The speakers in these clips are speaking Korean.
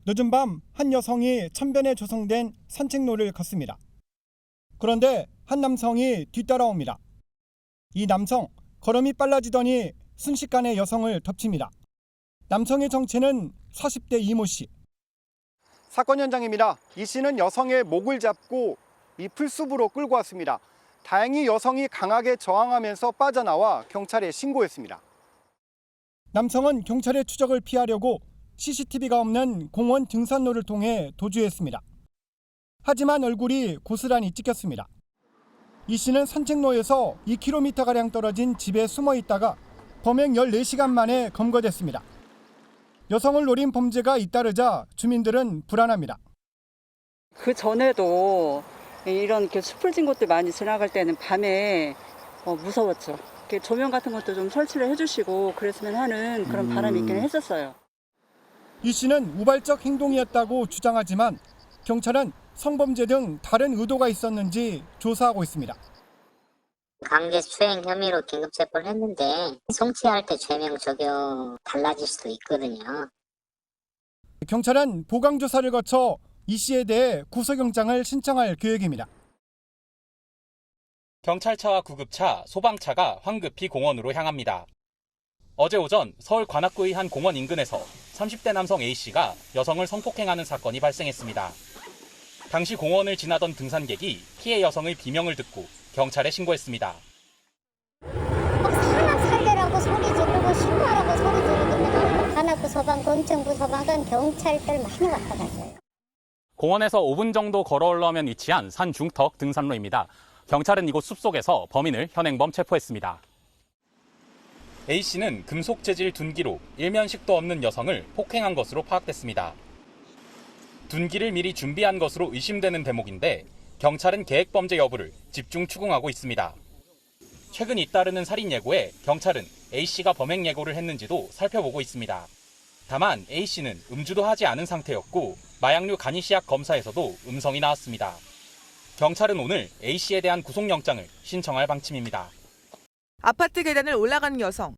늦은 밤 한 여성이 천변에 조성된 산책로를 걷습니다. 그런데 한 남성이 뒤따라옵니다. 이 남성, 걸음이 빨라지더니 순식간에 여성을 덮칩니다. 남성의 정체는 40대 이모 씨. 사건 현장입니다. 이 씨는 여성의 목을 잡고 이 풀숲으로 끌고 왔습니다. 다행히 여성이 강하게 저항하면서 빠져나와 경찰에 신고했습니다. 남성은 경찰의 추적을 피하려고 CCTV가 없는 공원 등산로를 통해 도주했습니다. 하지만 얼굴이 고스란히 찍혔습니다. 이 씨는 산책로에서 2km가량 떨어진 집에 숨어 있다가 범행 14시간 만에 검거됐습니다. 여성을 노린 범죄가 잇따르자 주민들은 불안합니다. 그 전에도 이런 숲을 진 곳들 많이 지나갈 때는 밤에 무서웠죠. 조명 같은 것도 좀 설치를 해주시고 그랬으면 하는 그런 바람이 있기는 했었어요. 이 씨는 우발적 행동이었다고 주장하지만 경찰은 성범죄 등 다른 의도가 있었는지 조사하고 있습니다. 강제추행 혐의로 긴급 체포를 했는데 성취할 때 죄명 적용 달라질 수도 있거든요. 경찰은 보강 조사를 거쳐 이 씨에 대해 구속영장을 신청할 계획입니다. 경찰차와 구급차, 소방차가 황급히 공원으로 향합니다. 어제 오전 서울 관악구의 한 공원 인근에서 30대 남성 A씨가 여성을 성폭행하는 사건이 발생했습니다. 당시 공원을 지나던 등산객이 피해 여성의 비명을 듣고 경찰에 신고했습니다. 사람 살려라고 소리 지르고 신고하라고 소리 지르던데 관악구 소방, 검정구 소방관, 경찰들 많이 왔다 갔어요. 공원에서 5분 정도 걸어 올라오면 위치한 산 중턱 등산로입니다. 경찰은 이곳 숲속에서 범인을 현행범 체포했습니다. A씨는 금속 재질 둔기로 일면식도 없는 여성을 폭행한 것으로 파악됐습니다. 둔기를 미리 준비한 것으로 의심되는 대목인데 경찰은 계획범죄 여부를 집중 추궁하고 있습니다. 최근 잇따르는 살인 예고에 경찰은 A씨가 범행 예고를 했는지도 살펴보고 있습니다. 다만 A씨는 음주도 하지 않은 상태였고 마약류 간이시약 검사에서도 음성이 나왔습니다. 경찰은 오늘 A씨에 대한 구속영장을 신청할 방침입니다. 아파트 계단을 올라가는 여성.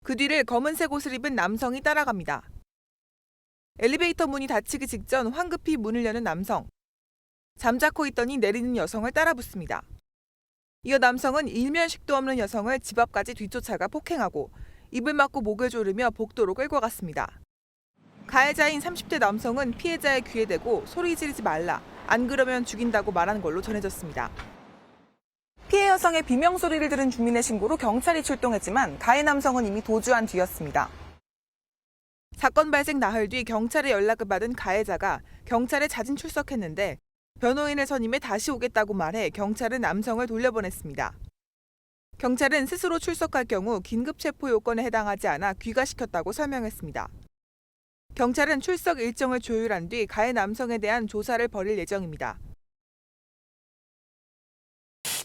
그 뒤를 검은색 옷을 입은 남성이 따라갑니다. 엘리베이터 문이 닫히기 직전 황급히 문을 여는 남성. 잠자코 있더니 내리는 여성을 따라붙습니다. 이어 남성은 일면식도 없는 여성을 집 앞까지 뒤쫓아가 폭행하고 입을 막고 목을 조르며 복도로 끌고 갔습니다. 가해자인 30대 남성은 피해자의 귀에 대고 소리 지르지 말라, 안 그러면 죽인다고 말한 걸로 전해졌습니다. 피해 여성의 비명 소리를 들은 주민의 신고로 경찰이 출동했지만 가해 남성은 이미 도주한 뒤였습니다. 사건 발생 나흘 뒤 경찰에 연락을 받은 가해자가 경찰에 자진 출석했는데 변호인을 선임해 다시 오겠다고 말해 경찰은 남성을 돌려보냈습니다. 경찰은 스스로 출석할 경우 긴급 체포 요건에 해당하지 않아 귀가시켰다고 설명했습니다. 경찰은 출석 일정을 조율한 뒤 가해 남성에 대한 조사를 벌일 예정입니다.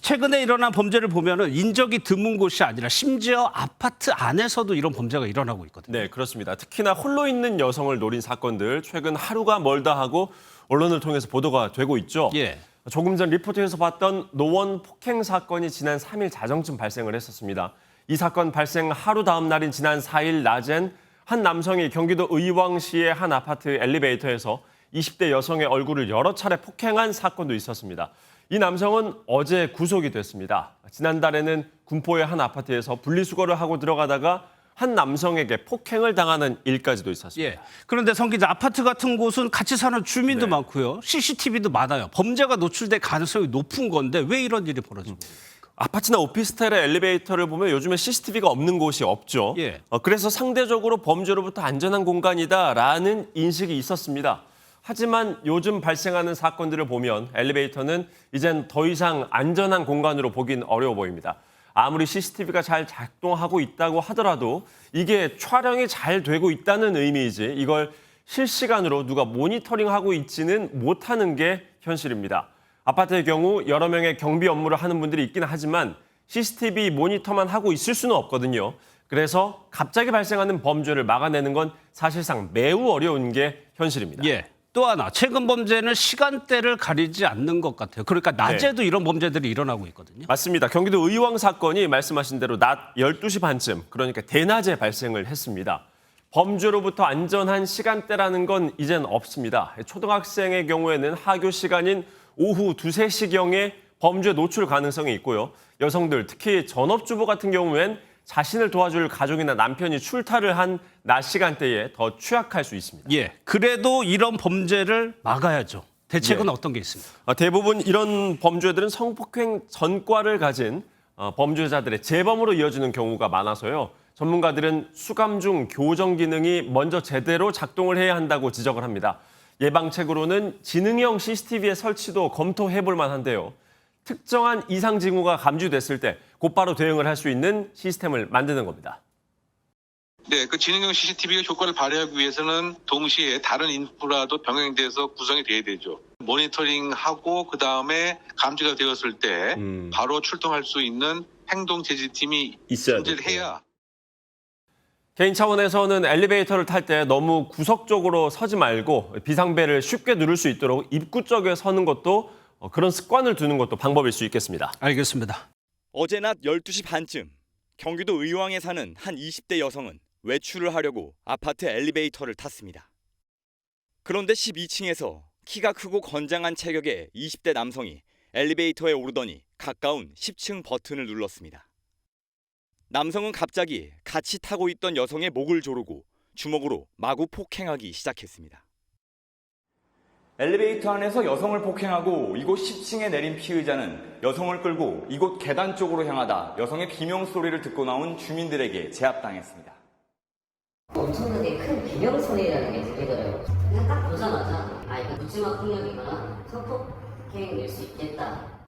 최근에 일어난 범죄를 보면은 인적이 드문 곳이 아니라 심지어 아파트 안에서도 이런 범죄가 일어나고 있거든요. 네, 그렇습니다. 특히나 홀로 있는 여성을 노린 사건들 최근 하루가 멀다 하고 언론을 통해서 보도가 되고 있죠. 예. 조금 전 리포트에서 봤던 노원 폭행 사건이 지난 3일 자정쯤 발생을 했었습니다. 이 사건 발생 하루 다음 날인 지난 4일 낮엔 한 남성이 경기도 의왕시의 한 아파트 엘리베이터에서 20대 여성의 얼굴을 여러 차례 폭행한 사건도 있었습니다. 이 남성은 어제 구속이 됐습니다. 지난달에는 군포의 한 아파트에서 분리수거를 하고 들어가다가 한 남성에게 폭행을 당하는 일까지도 있었습니다. 예. 그런데 성 기자, 아파트 같은 곳은 같이 사는 주민도 네. 많고요. CCTV도 많아요. 범죄가 노출될 가능성이 높은 건데 왜 이런 일이 벌어지고 있습니까? 아파트나 오피스텔의 엘리베이터를 보면 요즘에 CCTV가 없는 곳이 없죠. 예. 그래서 상대적으로 범죄로부터 안전한 공간이다라는 인식이 있었습니다. 하지만 요즘 발생하는 사건들을 보면 엘리베이터는 이젠 더 이상 안전한 공간으로 보긴 어려워 보입니다. 아무리 CCTV가 잘 작동하고 있다고 하더라도 이게 촬영이 잘 되고 있다는 의미이지 이걸 실시간으로 누가 모니터링하고 있지는 못하는 게 현실입니다. 아파트의 경우 여러 명의 경비 업무를 하는 분들이 있긴 하지만 CCTV 모니터만 하고 있을 수는 없거든요. 그래서 갑자기 발생하는 범죄를 막아내는 건 사실상 매우 어려운 게 현실입니다. 예. 또 하나, 최근 범죄는 시간대를 가리지 않는 것 같아요. 그러니까 낮에도 이런 범죄들이 일어나고 있거든요. 맞습니다. 경기도 의왕 사건이 말씀하신 대로 낮 12시 반쯤, 그러니까 대낮에 발생을 했습니다. 범죄로부터 안전한 시간대라는 건 이젠 없습니다. 초등학생의 경우에는 하교 시간인 오후 2, 3시경에 범죄 노출 가능성이 있고요. 여성들, 특히 전업주부 같은 경우엔 자신을 도와줄 가족이나 남편이 출타를 한 낮 시간대에 더 취약할 수 있습니다. 예, 그래도 이런 범죄를 막아야죠. 대책은 예. 어떤 게 있습니까? 대부분 이런 범죄들은 성폭행 전과를 가진 범죄자들의 재범으로 이어지는 경우가 많아서요. 전문가들은 수감 중 교정 기능이 먼저 제대로 작동을 해야 한다고 지적을 합니다. 예방책으로는 지능형 CCTV의 설치도 검토해 볼 만한데요. 특정한 이상 징후가 감지됐을 때 곧바로 대응을 할 수 있는 시스템을 만드는 겁니다. 네, 그 지능형 CCTV가 효과를 발휘하기 위해서는 동시에 다른 인프라도 병행돼서 구성이 돼야 되죠. 모니터링하고 그다음에 감지가 되었을 때 바로 출동할 수 있는 행동 제지팀이 존재를 해야. 개인 차원에서는 엘리베이터를 탈 때 너무 구석적으로 서지 말고 비상벨을 쉽게 누를 수 있도록 입구 쪽에 서는 것도 그런 습관을 두는 것도 방법일 수 있겠습니다. 알겠습니다. 어제 낮 12시 반쯤 경기도 의왕에 사는 한 20대 여성은 외출을 하려고 아파트 엘리베이터를 탔습니다. 그런데 12층에서 키가 크고 건장한 체격의 20대 남성이 엘리베이터에 오르더니 가까운 10층 버튼을 눌렀습니다. 남성은 갑자기 같이 타고 있던 여성의 목을 조르고 주먹으로 마구 폭행하기 시작했습니다. 엘리베이터 안에서 여성을 폭행하고 이곳 10층에 내린 피의자는 여성을 끌고 이곳 계단 쪽으로 향하다 여성의 비명소리를 듣고 나온 주민들에게 제압당했습니다. 엄청나게 큰 비명소리라는 게 들리더라고요. 그냥 딱 보자마자 이거 묻지마 폭력이거나 성폭행일 수 있겠다.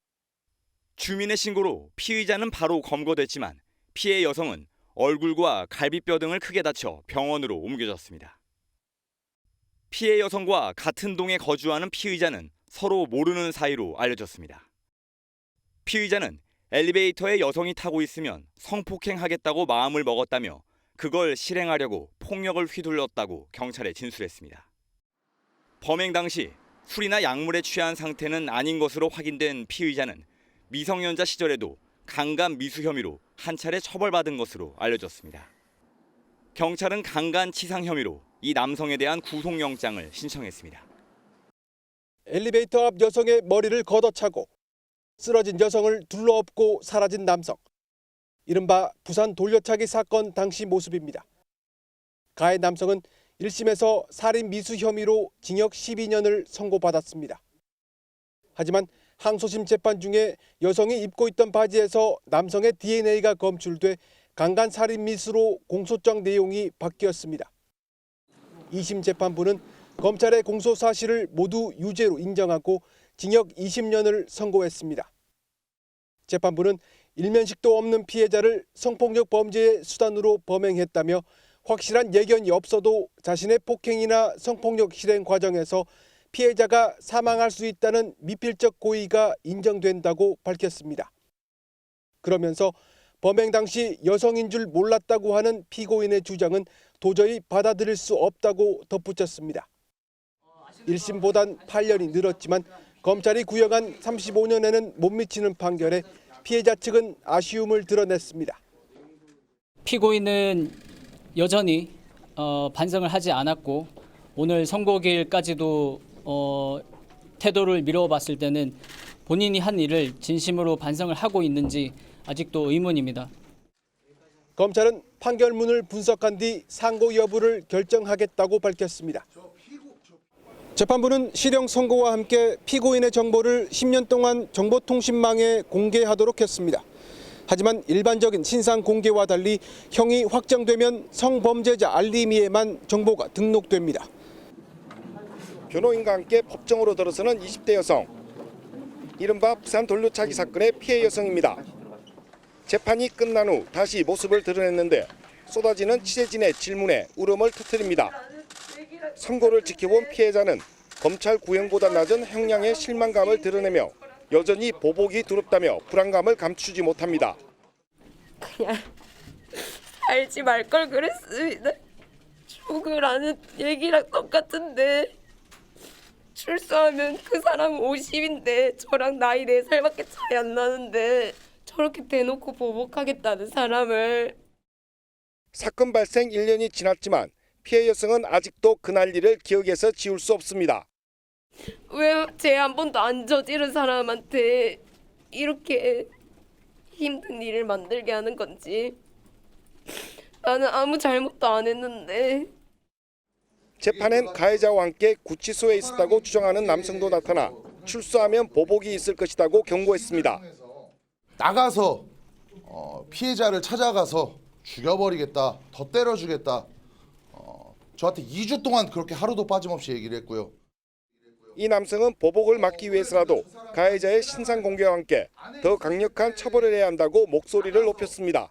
주민의 신고로 피의자는 바로 검거됐지만 피해 여성은 얼굴과 갈비뼈 등을 크게 다쳐 병원으로 옮겨졌습니다. 피해 여성과 같은 동에 거주하는 피의자는 서로 모르는 사이로 알려졌습니다. 피의자는 엘리베이터에 여성이 타고 있으면 성폭행하겠다고 마음을 먹었다며 그걸 실행하려고 폭력을 휘둘렀다고 경찰에 진술했습니다. 범행 당시 술이나 약물에 취한 상태는 아닌 것으로 확인된 피의자는 미성년자 시절에도 강간 미수 혐의로 한 차례 처벌받은 것으로 알려졌습니다. 경찰은 강간치상 혐의로 이 남성에 대한 구속영장을 신청했습니다. 엘리베이터 앞 여성의 머리를 걷어차고 쓰러진 여성을 둘러엎고 사라진 남성. 이른바 부산 돌려차기 사건 당시 모습입니다. 가해 남성은 1심에서 살인 미수 혐의로 징역 12년을 선고받았습니다. 하지만 항소심 재판 중에 여성이 입고 있던 바지에서 남성의 DNA가 검출돼 강간 살인 미수로 공소장 내용이 바뀌었습니다. 2심 재판부는 검찰의 공소 사실을 모두 유죄로 인정하고 징역 20년을 선고했습니다. 재판부는 일면식도 없는 피해자를 성폭력 범죄의 수단으로 범행했다며 확실한 예견이 없어도 자신의 폭행이나 성폭력 실행 과정에서 피해자가 사망할 수 있다는 미필적 고의가 인정된다고 밝혔습니다. 그러면서 범행 당시 여성인 줄 몰랐다고 하는 피고인의 주장은 도저히 받아들일 수 없다고 덧붙였습니다. 1심보단 8년이 늘었지만 검찰이 구형한 35년에는 못 미치는 판결에 피해자 측은 아쉬움을 드러냈습니다. 피고인은 여전히 반성을 하지 않았고 오늘 선고일까지도 태도를 미뤄봤을 때는 본인이 한 일을 진심으로 반성을 하고 있는지 아직도 의문입니다. 검찰은 판결문을 분석한 뒤 상고 여부를 결정하겠다고 밝혔습니다. 재판부는 실형 선고와 함께 피고인의 정보를 10년 동안 정보통신망에 공개하도록 했습니다. 하지만 일반적인 신상 공개와 달리 형이 확정되면 성범죄자 알림이에만 정보가 등록됩니다. 변호인과 함께 법정으로 들어서는 20대 여성. 이른바 부산 돌려차기 사건의 피해 여성입니다. 재판이 끝난 후 다시 모습을 드러냈는데 쏟아지는 취재진의 질문에 울음을 터뜨립니다. 선고를 지켜본 피해자는 검찰 구형보다 낮은 형량의 실망감을 드러내며 여전히 보복이 두렵다며 불안감을 감추지 못합니다. 그냥 살지 말 걸 그랬습니다. 죽으라는 얘기랑 똑같은데 출소하면 그 사람 50인데 저랑 나이 4살밖에 차이 안 나는데 저렇게 대놓고 보복하겠다는 사람을. 사건 발생 1년이 지났지만 피해 여성은 아직도 그날 일을 기억에서 지울 수 없습니다. 왜 죄 한 번도 안 저지른 사람한테 이렇게 힘든 일을 만들게 하는 건지. 나는 아무 잘못도 안 했는데. 재판엔 가해자와 함께 구치소에 있었다고 주장하는 남성도 나타나 출소하면 보복이 있을 것이라고 경고했습니다. 나가서 피해자를 찾아가서 죽여버리겠다, 더 때려주겠다. 저한테 2주 동안 그렇게 하루도 빠짐없이 얘기를 했고요. 이 남성은 보복을 막기 위해서라도 가해자의 신상 공개와 함께 더 강력한 처벌을 해야 한다고 목소리를 높였습니다.